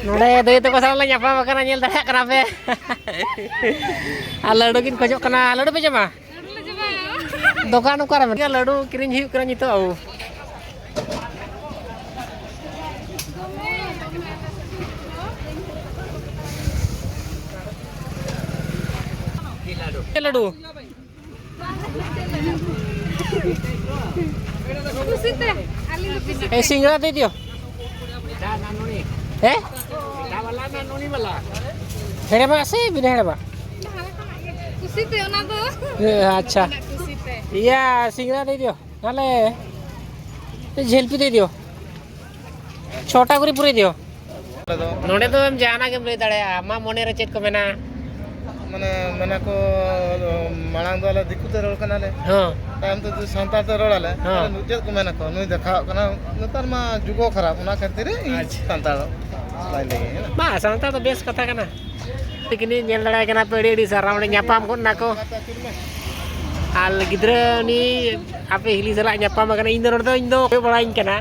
नोड़े दई तक साला ᱧᱟᱯᱟᱢ ᱟᱠᱟᱱᱟ ᱧᱮᱞ ᱫᱟᱲᱮᱭᱟᱜ ᱠᱟᱱᱟ ᱯᱮ ᱟᱨ ᱞᱟᱹᱰᱩ ᱠᱤᱱ ᱠᱷᱚᱡᱚᱜ ᱠᱟᱱᱟ ᱞᱟᱹᱰᱩ ᱯᱮ ᱡᱚᱢᱟ ᱫᱚᱠᱟन ᱚᱠᱟᱨᱮ ᱢᱮᱱᱟᱜᱼᱟ ᱞᱟᱹᱰᱩ ᱠᱤᱨᱤᱧ ᱦᱩᱭᱩᱜ ᱠᱟᱱᱟ ᱱᱤᱛᱚᱜ लड्डू सिंगड़ा दे दियो हेड़े बा से बिना हेड़े बा अच्छा या सिंगड़ा दे दियो नाले झेलपी दे दियो छोटा करी पूरी दियो नोडे तो हम जाना के ले दाड़े मा मोने रे चेक को मेना माने माने को मांग वाला दिक्कत रोल कना ले हां टाइम तो संतार तो रोलाले नुजे को मेना को नुई देखा कना नतर मा जुगो खराब ना खातिर संतार लाई ले मा संतार तो बेस कथा कना लेकिन नेल लड़ाई कना पेड़ी सारावणे न्यापाम को ना को आल गिद्रा नि आपे हिली सला न्यापाम कना इन दो बड़ाइन कना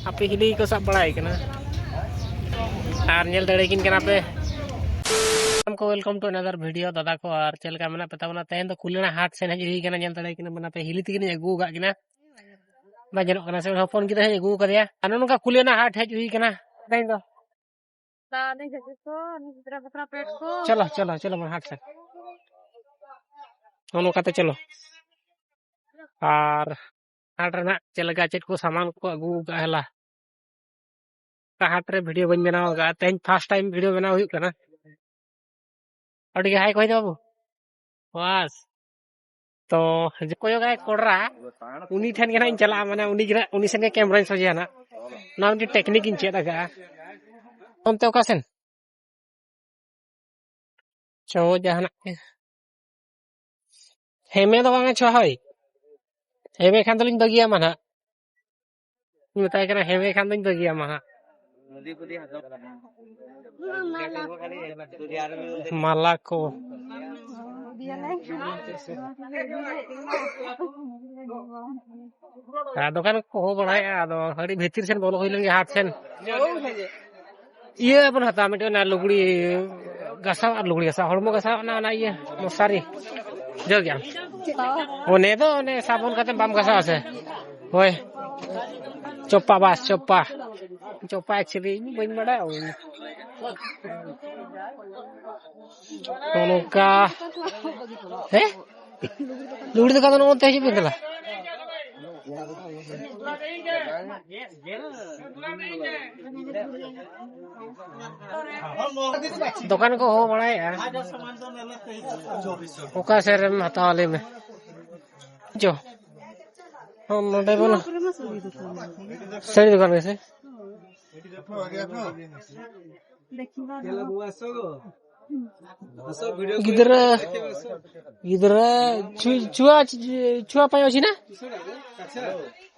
आपे हिली को सब बड़ाई कना आर नेल दड़े किन कना पे हमको वेलकम टू अनदर वीडियो दादा को और चल का मना पता बना तेन तो खुलेना हाथ से हज हुई कना नेल दड़े किन मना पे हिली तिगिन अगू गा किना बाजनो कना से होपन किदा अगू करिया अन नका खुलेना हाथ हज हुई कना तेन तो चलो चलो चलो मन हाथ से ओनो काते चलो और हाट रना चलगा चेट को सामान को अगू गा हला का हाट रे वीडियो बन बनाओ गा तेन फर्स्ट टाइम वीडियो बनाओ हुई कना अड़ी हाय कोई बाबू बस तो कोयो गाय कोडरा उनी ठन के ना चला माने उनी संगे कैमरा सजिया ना नाम दी टेक्निक इन चेदा गा हम तो कासन चो जहाना हेमे तो बांगे छो होय हेमे खान तो लिन बगिया माना बताय कना हेमे खान तो बगिया माना माला को दुकान को हो बढ़ाया हड़ी भीतर से बोलो होइले हाथ से ये अपन हता मिटे ना लुगड़ी गसा और लुगड़ी गसा हड़मो गसा ना ना ये मसारी जो गया ओने तो ओने साबुन काते बाम गसा আছে ओए चोपा बस चोपा चोपा एक्चुअली बन बड़ा का है लुगड़ी दुकान नो ते बिंदला दुकान को हो बड़ा यार ओका सर हताले में जो हम नोटे बोलो सही दुकान कैसे गिदरा गिदरा छुआ छुआ पाई अछि ना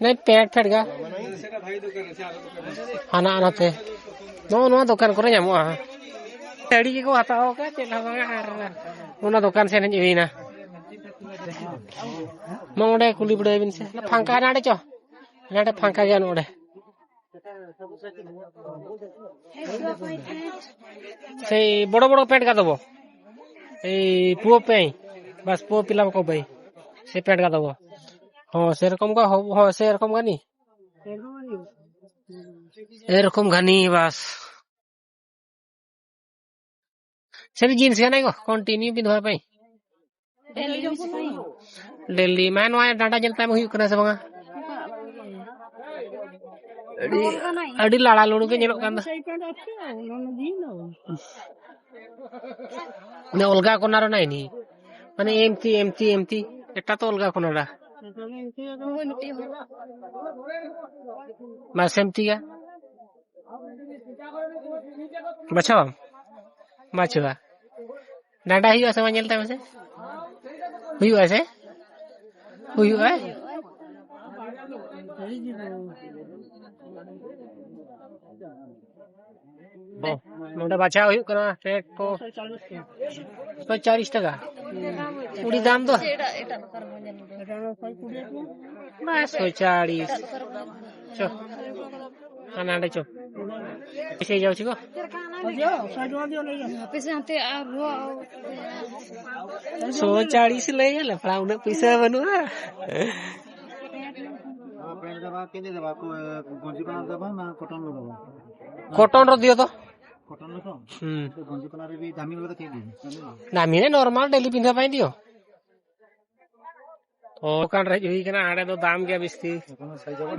नहीं पेट फेट गा हाना आनाते नो दुकान करे ᱧᱟᱢᱚᱜᱼᱟ ᱛᱟᱲᱤ ᱜᱮᱠᱚ ᱦᱟᱛᱟᱣ ᱠᱟ ᱪᱮᱫ ᱦᱚᱸ ᱵᱟᱝ ᱟᱨ ᱚᱱᱟ ᱫᱚᱠᱟन ᱥᱮᱱ ᱦᱮᱡ ᱦᱩᱭᱱᱟ ᱢᱚᱸᱰᱮ ᱠᱩᱞᱤ ᱵᱲᱟᱭ ᱵᱤᱱ ᱥᱮ ᱯᱷᱟᱸᱠᱟ ᱱᱟᱰᱮ ᱪᱚ नाडे फांका गया नोडे से बड़ो बड़ो पेट का दबो ए पुओ पे बस पुओ पिला को भाई से पेट का दबो हां से रकम का हो हां से रकम गानी ए रकम गानी बस से जींस गाना को कंटिन्यू बिधवा पे डेली मैं नवा डाटा जल टाइम हुई कना से बंगा अड़ी लाड़ा लुड़ू के जेलो कांदा ने ओल्गा कोनारो नाइ नी माने एमती एटा तो ओल्गा कोनारा बस एमती का बचाओ बचाओ डांडा हुआ से जेलता में से हुआ से हुआ नोडे बाचा हुई कना टेक को 140 টাকা उड़ी दाम तो बस 140 चो अनाडे चो ऐसे जाऊ छी को ₹140 ले ले पड़ा उन्हें पैसा बनू ना कॉटन रो दियो तो दामी ने नॉर्मल डेली पिंधा पाई दियो तो कान रे होई कना आड़े तो दाम के बिस्ती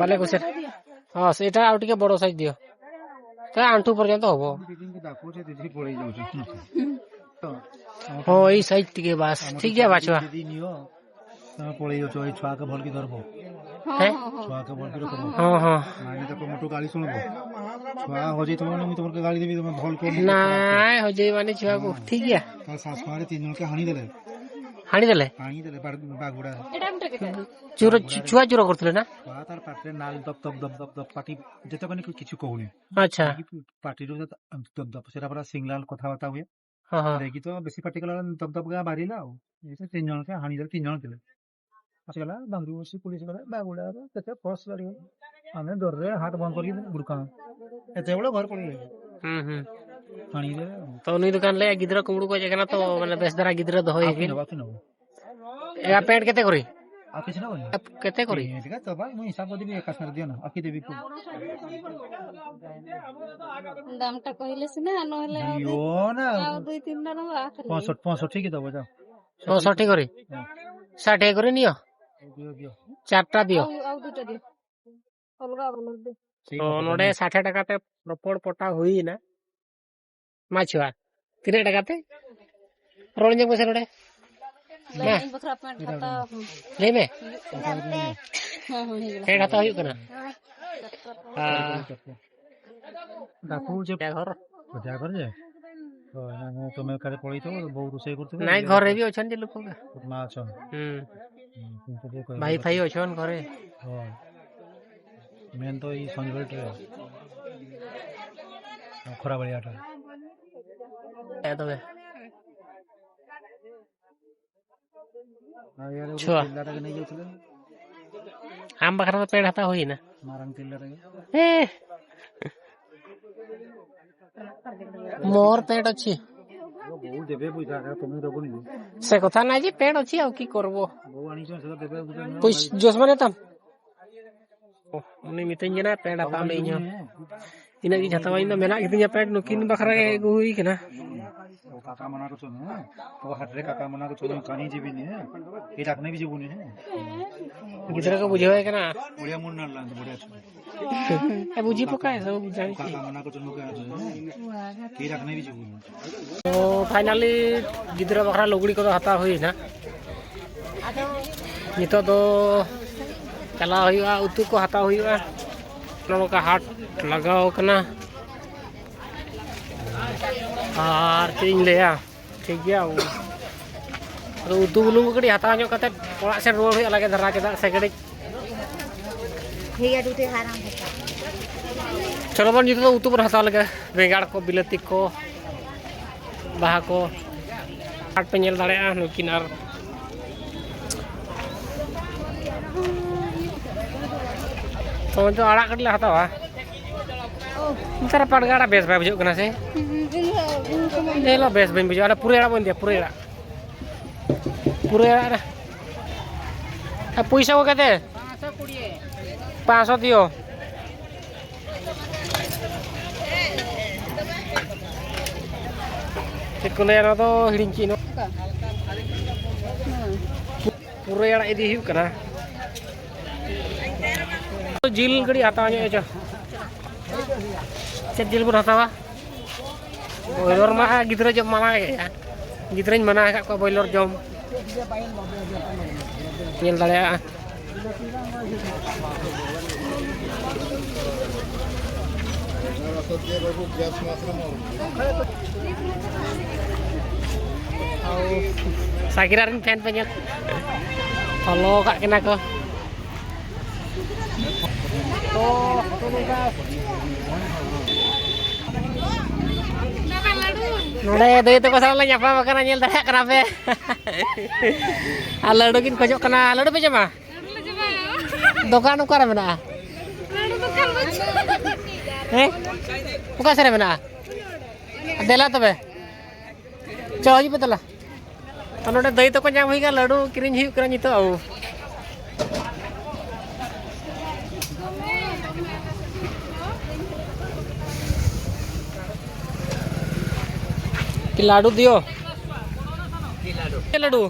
भले कुछ हां सेटा आउट के बड़ो साइज दियो तो आंटू पर्यंत होबो हो ई साइज टिके बस ठीक है बाछवा तमे पळै जो छुआ के भल की धरबो हैं छुआ के भल की रखबो हां हां माने तो मोटो गाली सुनबो छुआ हो जे तुम मी तुमके गाली देबी तुम भल को ना हो जे माने छुआ को ठीक है का सास मारे तीन जन के हानि देले बागुडा चुरा छुआ चुरा करथले ना छुआ तार पाटरे नाल दब दब दब दब दब पाटी जेते कने किछु कहूनी अच्छा पाटी रो दब दब सेरा पूरा सिंगलाल कथा बता हुए हां हां देखि तो बेसी पाटी कला दब दब गा बारिला ऐसे तीन जन के हानि देले तीन जन देले आसगला बांगरू बसी पुलिस गला बागुडा तते फस लड़ी हमें डर रे हाथ बंद करी बुरका एते बड़ा घर पड़ी पानी दे तो नी दुकान ले गिद्रा कुमड़ू को जगना तो माने बेस दरा गिद्रा दो होई या पेट केते करी आकिस ना होई केते करी ठीक है तो भाई मु हिसाब देबी एक कर दियो ना आकी देबी को दामटा कहिले सिना नहले यो ना आ 2-3 टा नंबर आखले 65 ठीक है दबो जा 65 करी 60 करी नियो दियो दियो चारटा दियो आ दुटा दियो अलगा बनल दे तो नोडे 60 টাকা তে প্রপড় পটা হই না মাছুয়া 3 টাকা তে রোল যে পয়সা নড়ে ले बखरा पेंट खाता ले में हां हां पेड़ खाता हुई कना हां डाकू जे घर बजा कर जे तो ना तुमे करे पड़ी तो बहुत रोसे करते नहीं घर रे भी अछन जे लोक मा छ भाई भाई अछन घरे हां मेन तो ई संजोल ट्रे खरा बलियाटा ए तबे यार छुआ चिल्ला के नहीं जाउतले हम बखरा तो पेड़ खाता होई ना मारन चिल्ला रे ए मोर पेड़ अछि बहुत देबे पैसा तुम दबो नहीं से कथा ना जी पेड़ अछि आ की करबो बहु आनी छ से देबे कुछ जोश माने तम उनी मितन जना पेड़ आता नहीं नो इना की जता वाइन मेना कितनी पेड़ नुकिन बखरा हुई के ना काका मना को छन तो हटरे काका मना को छन कानी जीबी ने ए रखने भी जीबुनी है गिदरा को बुझावे के ना बढ़िया मुन न लांद बढ़िया छ ए बुझी पकाए सब बुझाई काका मना को छन के ए रखने भी जीबुनी तो फाइनली गिदरा बखरा लुगड़ी को हता हुई ना नितो दो चला हुआ उतु को हता हुआ नोका हाट लगाओ कना और तीन लेया ठीक गया तो उतु बुलुंग गड़ी हता ᱧᱚᱜ कते ओड़ा से रोड हुई अलग धरा के से गड़ी हेया दुटे हाराम चलो बन जितो उतु पर हता लगे बेगाड़ को बिलाती को बाहा को हाट पे नेल दाड़े नुकिन आर तो जो आड़ा कट ले हतावा तेरा पड़गाड़ा बेस भाई बुझो कना से देलो बेस बन बुझो अरे पूरे बन दिया पूरे पैसा को कहते 500 दियो को ले तो हिड़िंग की पूरे इदी हुई कना जिल गड़ी हता च चेक जिल बन हतावा बॉयलर मा गिद्रा जम माना गिद्रा मना को बॉयलर जम नेल दाड़े साकिरा रिन फैन पे फॉलो का केना को तो नोडे दे तो को साला ᱧᱟᱯᱟᱢ ᱟᱠᱟᱱᱟ ᱧᱮᱞ ᱫᱟᱲᱮᱭᱟᱜ ᱠᱟᱱᱟ ᱯᱮ ᱟᱨ ᱞᱟᱹᱰᱩ ᱠᱤᱱ ᱠᱷᱚᱡᱚᱜ ᱠᱟᱱᱟ ᱞᱟᱹᱰᱩ ᱯᱮ ᱡᱚᱢᱟ ᱫᱚᱠᱟᱱ ᱚᱠᱟᱨᱮ ᱢᱮᱱᱟᱜᱼᱟ ᱞᱟᱹᱰᱩ ᱫᱚᱠᱟᱱ ᱦᱮᱸ ᱚᱠᱟ ᱥᱮᱫ ᱨᱮ ᱢᱮᱱᱟᱜᱼᱟ देला तबे चलो जी पे तला तो नोडे दही तो को जाम हुई का लड्डू किरिंग हुई करा नितो आउ कि लाडू दियो लाडू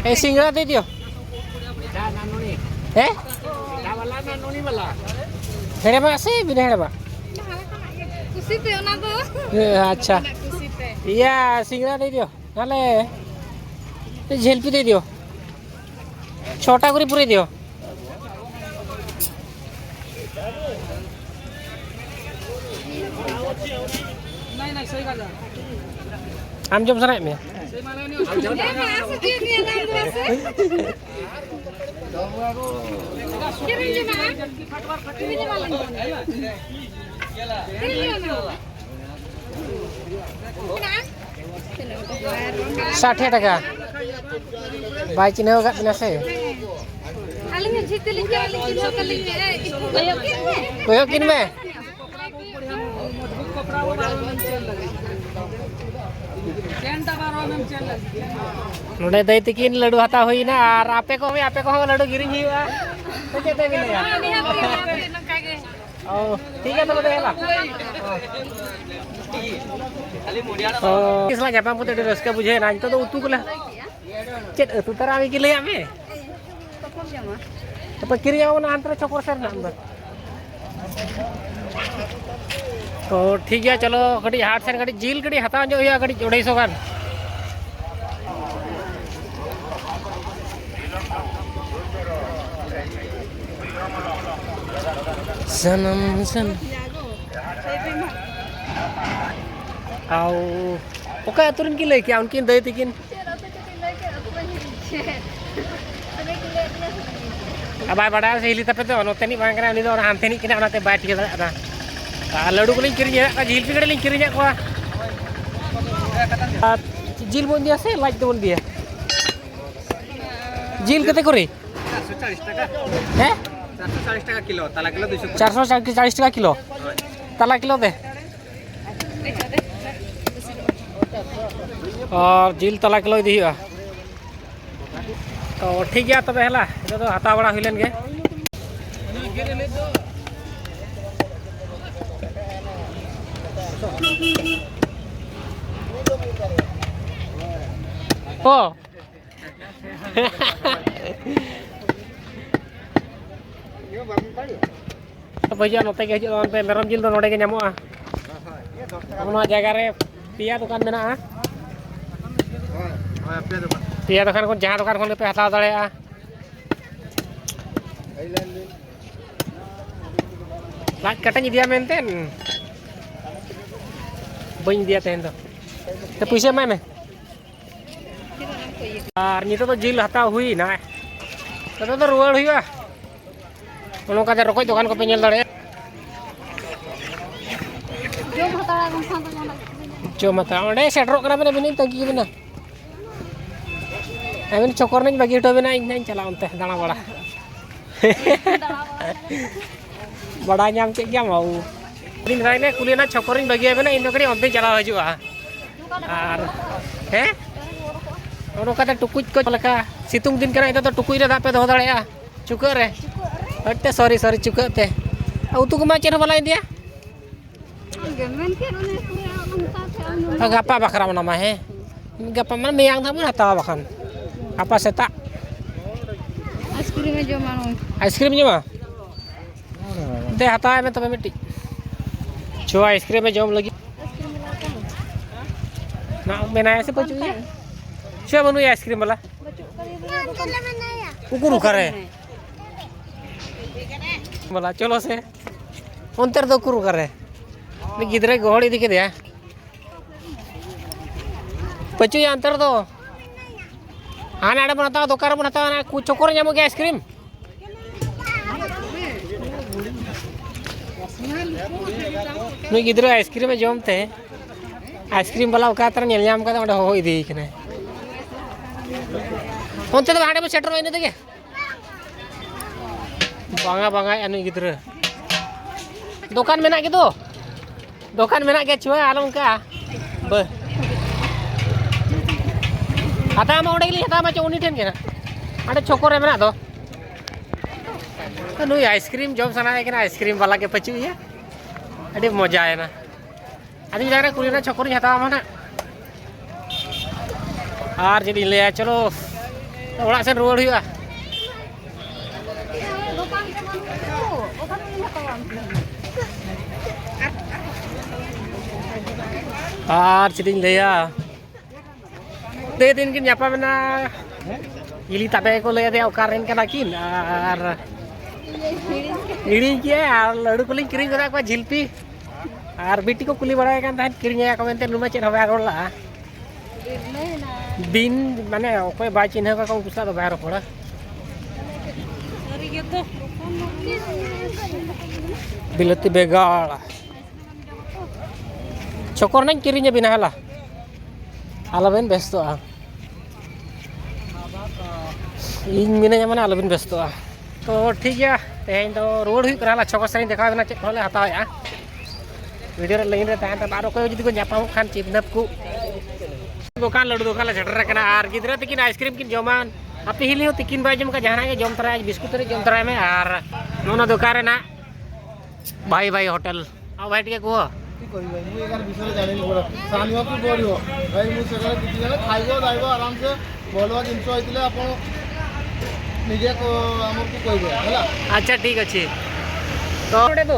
ए सिंगड़ा दे दियो eh हेड़े बा से बिना हेड़े बा kusite ona do अच्छा iya सिंगड़ा दे दियो नाले झेलपी दे दियो छोटा करी पूरे दियो नहीं सही गाजा आम जम सराय में साठे टका बाई चिन्ह होगा बिना से कोयो किन में नोडे दई तकिन लड्डू हता हुई ना और आपे को लड्डू गिरिंग हुआ तो चेते भी नहीं ओ ठीक है तो देला इसला जापाम को रस्का बुझे ना तो उतु कोला चेत उतु तारा मी कि लया में तो किरिया ना अंतर चकोर सर ना तो ठीक है चलो कड़ी हाट से कड़ी जील कड़ी हता जो हुआ कड़ी 250 गान सनम सन आओ ओका तुरन की ले क्या उनकी दे तिकिन अब आ बड़ा से हिली तपे तो नोते नहीं बांग करा उनी दो हानते नहीं किना उनाते बाय ठीक दा लड्डू को लिंग किरिया झील पिगड़े लिंग किरिया को झील बोन दिया से लाज तो बोन दिया झील कते करे 440 টাকা हैं 440 টাকা কিলো তালা কিলো 440 টাকা किलो ताला किलो दे और झील ताला किलो दी हुआ तो ठीक है तबे हला तो हता बड़ा हुइलेन गे ओ भैया नोते के हजन पे मेरम जिल नोडे के नामोआ जगह रे पिया दुकान में ना पिया दुकान को जहाँ दुकान खोल पे हता दड़े लाज कटन दिया मेनते बन दिया तेन तो पैसे मैं और नितो तो जिल हता हुई ना तो रुआड़ हुआ उनका रोक दुकान को पे नेल दड़े जो मता ओंडे सेटरो करा बने बिनी तंगी बिना अबिन चोकर नहीं बागी हटो बिना इन चला उनते दाना बड़ा बड़ा नाम चे क्या माऊ दिन राइने कुलिना चोकर इन बागी बिना इन कड़ी ओंते चला हजुआ और हैं उनका टुकुज को लका सितुंग दिन करा तो टुकुज रे दा पे दो दड़ेया चुका रे अटे सॉरी चुका ते उतु को मा चेन बला India गapa bakara nama he gapa mana meyang thamu hata bakan apa seta ice cream nya दे हता है मैं तबे मिट्टी छो आइसक्रीम में जम लगी ना मेना ऐसे बचू छो बनु आइसक्रीम वाला कुकुर करे बोला चलो से अंतर दो कुरु करे गिद्रे गोड़ी दिखे दिया पचू या अंतर दो आने आड़े बनाता दुकान बनाता कुछ चोकर जामोगे आइसक्रीम नुई गिद्रे आइसक्रीम में जमते आइसक्रीम वाला का तरह नेलयाम का तो हो इदी कने उनते तो हाड़े में सेटर होइने देगे Bangga bangga anu gidra. Dokan menak gitu. Dokan menak ge cuy along ka. Be. Hata ma onde gili hata ma uni ten kena. Ada chokor re menak to. Anu ice cream जॉब सना है ice cream वाला के पचू या अरे मजा है ना अभी जा रहा कुली ना छोकर हता माना और जब ले चलो ओड़ा से रोड हुआ और चीज ले दे दिन किन यापा मना इली तबे को ले दे ओकारेन कना किन और हिड़ी के लड़ू को किरी करा को झिलपी और बेटी को कुली बड़ा कान तान किरी को मेनते नुमा चेन हवा रोला दिन माने ओकोय बा चिन्ह का को कुसा तो बाहर पड़ा बिलती बेगाड़ चोकर नहीं किरी बिना हला आलबेन बेस्तो इन मिने माने आलबेन बेस्तो तो ठीक है तेज तो रोड हुई करा छोको सही देखा ना चेक खोले हताव या वीडियो लाइन रे तहन बारो को जदी को जापाम खान चिपनप को दुकान लड्डू दुकान झटर कना आर गिदरा तकिन आइसक्रीम किन जमान आपे हिली हो तकिन बाय जम का जहाना के जम तरा बिस्कुट रे जम तरा में आर नोना दुकान रे ना भाई भाई होटल आ बैठ के को कोई भाई मु एकर विषय जानि पड़ा सानियो को बोलियो भाई मु सगळे किति जण खाइबो दाइबो आराम से बोलवा जिंस होइतिले आपण निजे को हमर को कहबो हला अच्छा ठीक अच्छे तो तो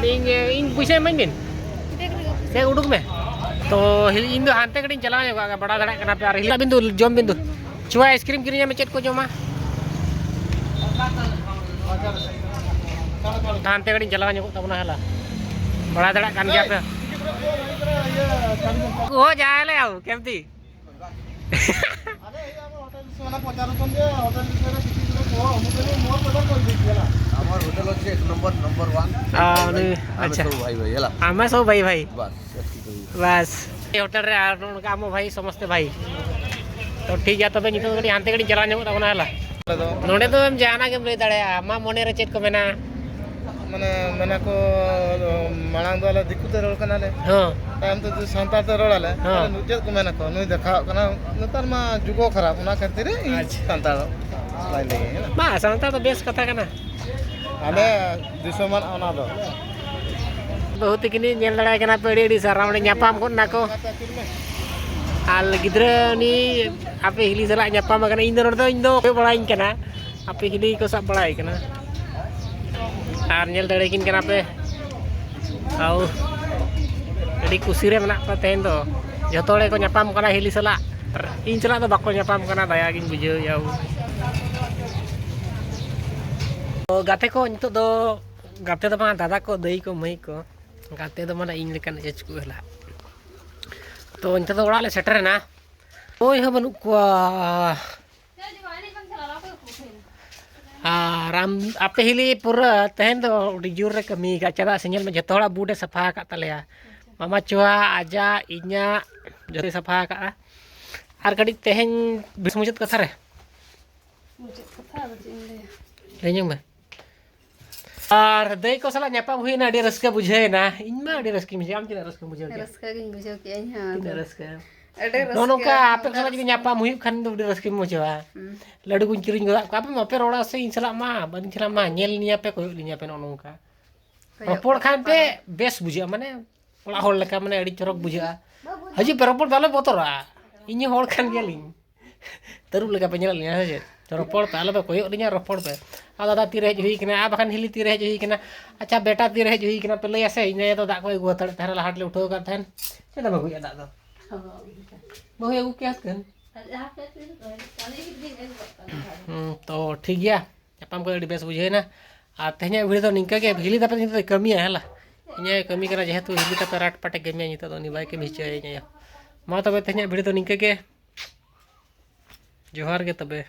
इन पैसे मन दिन से उडुक में तो इन दो हानते कड़ी चला जाएगा बड़ा धड़ा करना पे हिला बिंदु जम बिंदु चुआ आइसक्रीम किरी में चेक को जमा हानते कड़ी चला जाएगा तब ना हला बड़ा धड़ा कान गया पे हो जाए ले आओ केमती अरे हमर होटल सोना पचार कोन जे होटल बिसरे किति को हमर मोर पटर कोन दिला हमर होटल আছে एक नंबर 1 अच्छा सब भाई भाई हला हमें सब भाई भाई बस होटल रे काम भाई समस्त भाई तो ठीक है तबे नितो गड़ी हानते गड़ी चला ᱧᱟᱢᱚᱜ ᱛᱟᱵᱚᱱᱟ ᱦᱟᱞᱟ नोडे तो हम जाना के लई दाड़े आमा मोने रे चेत को मेना माने मेना को मालांग दोला दिकुते रोल कनाले हां टाइम तो संतार ते रोलाले चेत को मेना को नुई देखा कना नतार मा जुगो खराब ना खातिर संतार लाई ले मा संतार तो बेस कथा कना आले दिसमान ओना दो बहुत किनी नेल लड़ाई कना पेड़ी सारा मने ᱧᱟᱯᱟᱢ को ना को आल गिद्रा नी आपे हिली सला ᱧᱟᱯᱟᱢ कना इन दो बड़ाइन कना आपे हिली को सब बड़ाई कना आर नेल दड़े किन कना पे आउ अडी कुसी रे मना पा तेन दो जतोड़े को ᱧᱟᱯᱟᱢ कना हिली सला इन चला तो बाको ᱧᱟᱯᱟᱢ कना दया गिन बुझे याउ तो गाते को नितो दो गाते तो मा दादा को दई को मई को गाते तो माने इन लेकन एज को हला तो नितो तो ओड़ा ले सेटर ना ओय ह बनु को राम आपे हिली पूरा तहन दो उडी जोर रे कमी का चला सिंगल में जतोड़ा बूडे सफा का तलेया मामा चुआ आजा इन्या जते सफा का आर कडी तहन बिस मुजत कथा रे मुजत कथा लेញमें और दई को सला ᱧᱟᱯᱟᱢ हुईना अडी रस्का बुझे ना इनमा अडी रस्की मुझे आम चिना रस्का बुझे रस्का गिन बुझो के हां रस्का दोनों का आपे सला जदी ᱧᱟᱯᱟम हुई खान दो अडी रस्की मुझेवा लड्डू कुन किरिन गदा आपे मपे रोड़ा से इन सला मा बन खला मा नेल निया पे कोय लिया पे नोनो का रोपड़ खान पे बेस बुझे माने ओला होल लेका माने अडी चरक बुझे हजी पे रोपड़ बाले बोतरा इनी होल खान गेलिन तरुब लेका पे नेल लिया है रोपड़ पे आलो पे कोय लिया रोपड़ पे आ दादा तीरे हज हुई कना आ बखान हिली तीरे हज हुई कना अच्छा बेटा तीरे हज हुई कना पे लय आसे इने तो दा कोय गोतड़ थारे हाट ले उठो का थन चेदा बगु या दा दो बहु एगु क्या कन तो ठीक गया ᱧᱟᱯᱟᱢ को अडी बेस बुझे ना आ तेहने वीडियो तो निका के हिली दा पे कमी है हला इने कमी करा जेहेतु हिली ता राट पाटे गेमिया नितो तो निबाय के मिचे मा तबे तेहने वीडियो तो निका के जोहार के तबे।